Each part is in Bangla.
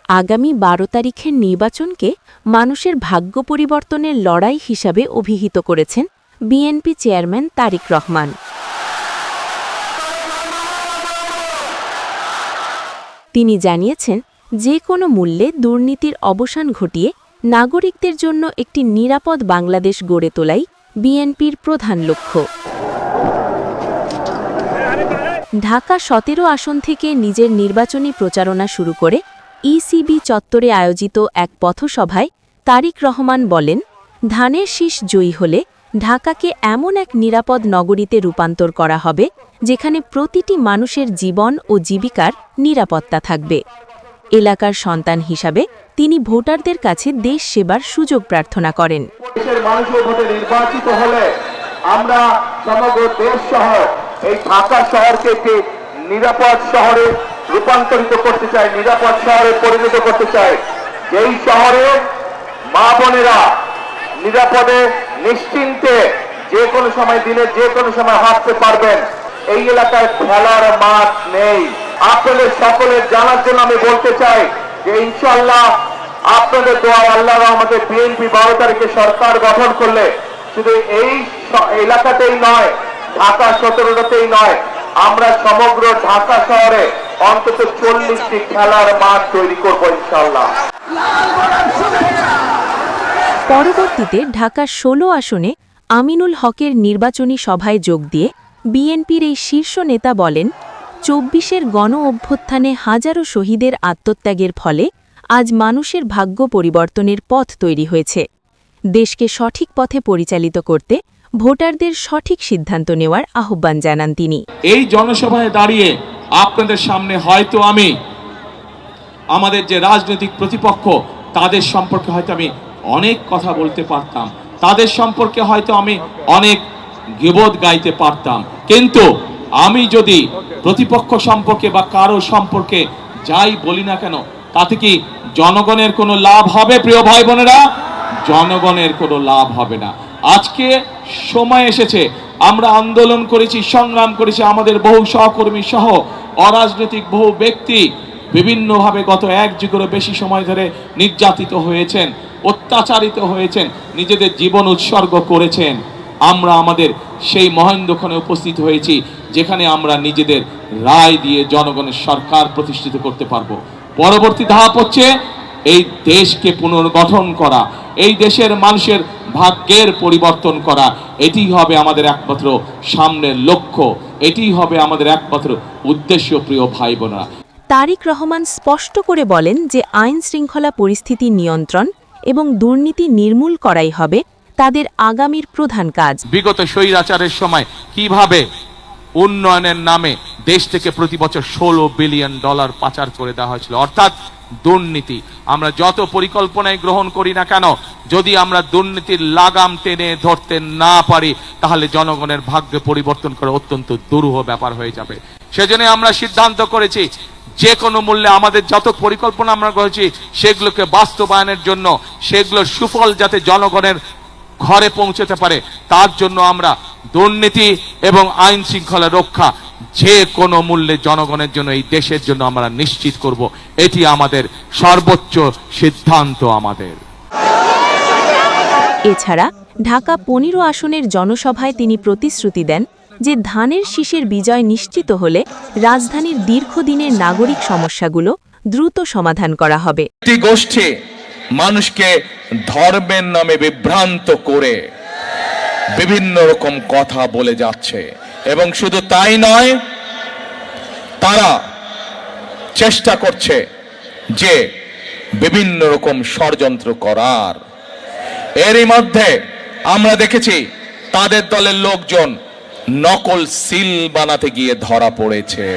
আগামী ১২ তারিখের নির্বাচনকে মানুষের ভাগ্য পরিবর্তনের লড়াই হিসাবে অভিহিত করেছেন বিএনপি চেয়ারম্যান তারেক রহমান। তিনি জানিয়েছেন, যে কোনো মূল্যে দুর্নীতির অবসান ঘটিয়ে নাগরিকদের জন্য একটি নিরাপদ বাংলাদেশ গড়ে তোলাই বিএনপির প্রধান লক্ষ্য। ঢাকা ১৭ আসন থেকে নিজের নির্বাচনী প্রচারণা শুরু করে ইসিবি চত্বরে আয়োজিত এক পথসভায় তারেক রহমান বলেন, ধানের শীষ জয়ী হলে ঢাকাকে এমন এক নিরাপদ নগরীতে রূপান্তর করা হবে যেখানে প্রতিটি মানুষের জীবন ও জীবিকার নিরাপত্তা থাকবে। এলাকার সন্তান হিসাবে তিনি ভোটারদের কাছে দেশ সেবার সুযোগ প্রার্থনা করেন। দেশের মানুষের ভোটে নির্বাচিত হলে আমরা সমগ্র দেশ সহ এই ঢাকা শহরকে একটি নিরাপদ শহরে রূপান্তরিত করতে চাই, নিরাপদ শহরে পরিণত করতে চাই, যেই শহরে মা বোনেরা নিরাপদে নিশ্চিন্তে যে কোনো সময় দিনে যে কোনো সময় হাঁটতে পারবেন। এই এলাকায় খেলার মাঠ নেই। আপনাদের সকলের জানার জন্য আমি বলতে চাই যে ইনশাআল্লাহ আপনাদের দোয়ায় আল্লাহ রহমতে বিএনপি ১২ তারিখে সরকার গঠন করলে শুধু এই এলাকাতেই নয়, ঢাকা ১৭টাতেই নয়, আমরা সমগ্র ঢাকা শহরে অন্তত ৪০টি খেলার মাঠ তৈরি করব ইনশাআল্লাহ। পরবর্তীতে ঢাকা ১৬ আসনে আমিনুল হকের নির্বাচনী সভায় যোগ দিয়ে বিএনপির এই শীর্ষ নেতা বলেন, ২৪-এর গণ অভ্যুত্থানে হাজারো শহীদের আত্মত্যাগের ফলে আজ মানুষের ভাগ্য পরিবর্তনের পথ তৈরি হয়েছে। দেশকে সঠিক পথে পরিচালিত করতে ভোটারদের সঠিক সিদ্ধান্ত নেওয়ার আহ্বান জানান তিনি। এই জনসভায় দাঁড়িয়ে আপনাদের সামনে হয়তো আমি আমাদের যে রাজনৈতিক প্রতিপক্ষ তাদের সম্পর্কে হয়তো আমি অনেক কথা বলতে পারতাম, তাদের সম্পর্কে হয়তো আমি অনেক গীবত গাইতে পারতাম, কিন্তু আমি যদি প্রতিপক্ষ সম্পর্কে বা কারো সম্পর্কে যাই বলি না কেন, তাতে কি জনগণের কোনো লাভ হবে? প্রিয় ভাই বোনেরা, জনগণের কোনো লাভ হবে না। আজকে সময় এসেছে, আমরা আন্দোলন করেছি, সংগ্রাম করেছি, আমাদের বহু সহকর্মী সহ অরাজনৈতিক বহু ব্যক্তি বিভিন্নভাবে গত ১ যুগেরও বেশি সময় ধরে নির্যাতিত হয়েছেন, অত্যাচারিত হয়েছেন, নিজেদের জীবন উৎসর্গ করেছেন। আমরা আমাদের সেই মহেন্দ্রক্ষণে উপস্থিত হয়েছি যেখানে আমরা নিজেদের রায় দিয়ে জনগণের সরকার প্রতিষ্ঠিত করতে পারবো। পরবর্তী ধাপ হচ্ছে এই দেশকে পুনর্গঠন করা, এই দেশের মানুষের ভাগ্যের পরিবর্তন করা। এটি হবে আমাদের একমাত্র সামনের লক্ষ্য, এটি হবে আমাদের একমাত্র উদ্দেশ্য। প্রিয় ভাই বোনেরা, তারেক রহমান স্পষ্ট করে বলেন যে আইন শৃঙ্খলা পরিস্থিতি নিয়ন্ত্রণ এবং দুর্নীতি নির্মূল করাই হবে তাদের আগামীর প্রধান কাজ। বিগত স্বৈরাচারের সময় কিভাবে উন্নয়নের নামে দেশ থেকে প্রতি বছর $16 বিলিয়ন পাচার করে দেওয়া হয়েছিল, অর্থাৎ দুর্নীতি। আমরা যত পরিকল্পনায় গ্রহণ করি না কেন, যদি আমরা দুর্নীতির লাগাম টেনে ধরতে না পারি তাহলে জনগণের ভাগ্য পরিবর্তন করা অত্যন্ত দুরূহ ব্যাপার হয়ে যাবে। সেজন্য আমরা সিদ্ধান্ত করেছি যে কোনো মূল্যে আমাদের যত পরিকল্পনা আমরা করেছি সেগুলোকে বাস্তবায়নের জন্য, সেগুলোর সুফল যাতে জনগণের ঘরে পৌঁছতে পারে, তার জন্য আমরা দুর্নীতি এবং আইন শৃঙ্খলা রক্ষা যে কোনো মূল্যে জনগণের জন্য, এই দেশের জন্য আমরা নিশ্চিত করব। এটি আমাদের সর্বোচ্চ সিদ্ধান্ত। আমাদের এছাড়া ঢাকা ১৫ আসনের জনসভায় তিনি প্রতিশ্রুতি দেন যে ধানের শীষের বিজয় নিশ্চিত হলে রাজধানীর দীর্ঘদিনের নাগরিক সমস্যাগুলো দ্রুত সমাধান করা হবে। একটি গোষ্ঠী মানুষকে ধর্মের নামে বিভ্রান্ত করে বিভিন্ন রকম কথা বলে যাচ্ছে, এবং শুধু তাই নয়, তারা চেষ্টা করছে যে বিভিন্ন রকম ষড়যন্ত্র করার। এরই মধ্যে আমরা দেখেছি তাদের দলের লোকজন নকল সিল বানাতে গিয়ে ধরা পড়েছে।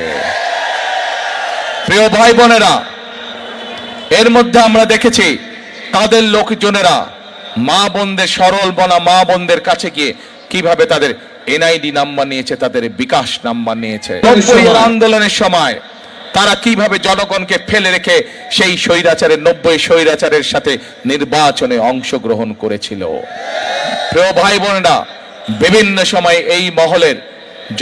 প্রিয় ভাই বোনেরা, এর মধ্যে আমরা দেখেছি তাদের লোকজনেরা মা বোনদের, সরল বনা মা বোনদের কাছে গিয়ে কিভাবে তাদের এনআইডি নাম্বার নিয়েছে, তাদের বিকাশ নাম্বার নিয়েছে। আন্দোলনের সময় তারা কিভাবে জনগণকে ফেলে রেখে সেই স্বৈরাচারের 90 স্বৈরাচারের সাথে নির্বাচনে অংশগ্রহণ করেছিল। প্রিয় ভাই বোনেরা, বিভিন্ন সময় এই মহলের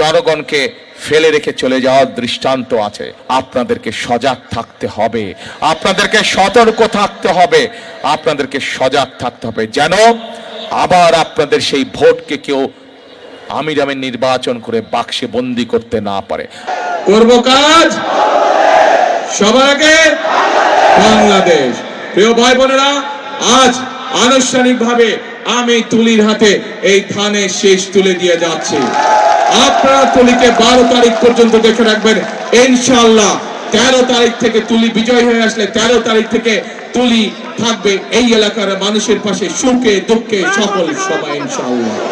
জনগণকে ফেলে রেখে চলে যাওয়ার দৃষ্টান্ত আছে। আপনাদেরকে সজাগ থাকতে হবে, আপনাদেরকে সতর্ক থাকতে হবে, আপনাদেরকে সজাগ থাকতে হবে, যেন আবার আপনাদের সেই ভোটকে কেউ আমির আমির নির্বাচন করে বাক্সে বন্দি করতে না পারে। করব কাজ সবার আগে বাংলাদেশ। প্রিয় ভাই বোনেরা, আজ আনুষ্ঠানিকভাবে আমি তুলির হাতে এই ধানের শীষ তুলে দিয়ে যাচ্ছি। আপনারা তুলিকে 12 তারিখ পর্যন্ত দেখে রাখবেন। ইনশাআল্লাহ 13 তারিখ থেকে তুলি বিজয় হয়ে আসলে 13 তারিখ থেকে তুলি থাকবে এই এলাকার মানুষের পাশে, সুখে দুঃখে সকল সময় ইনশাআল্লাহ।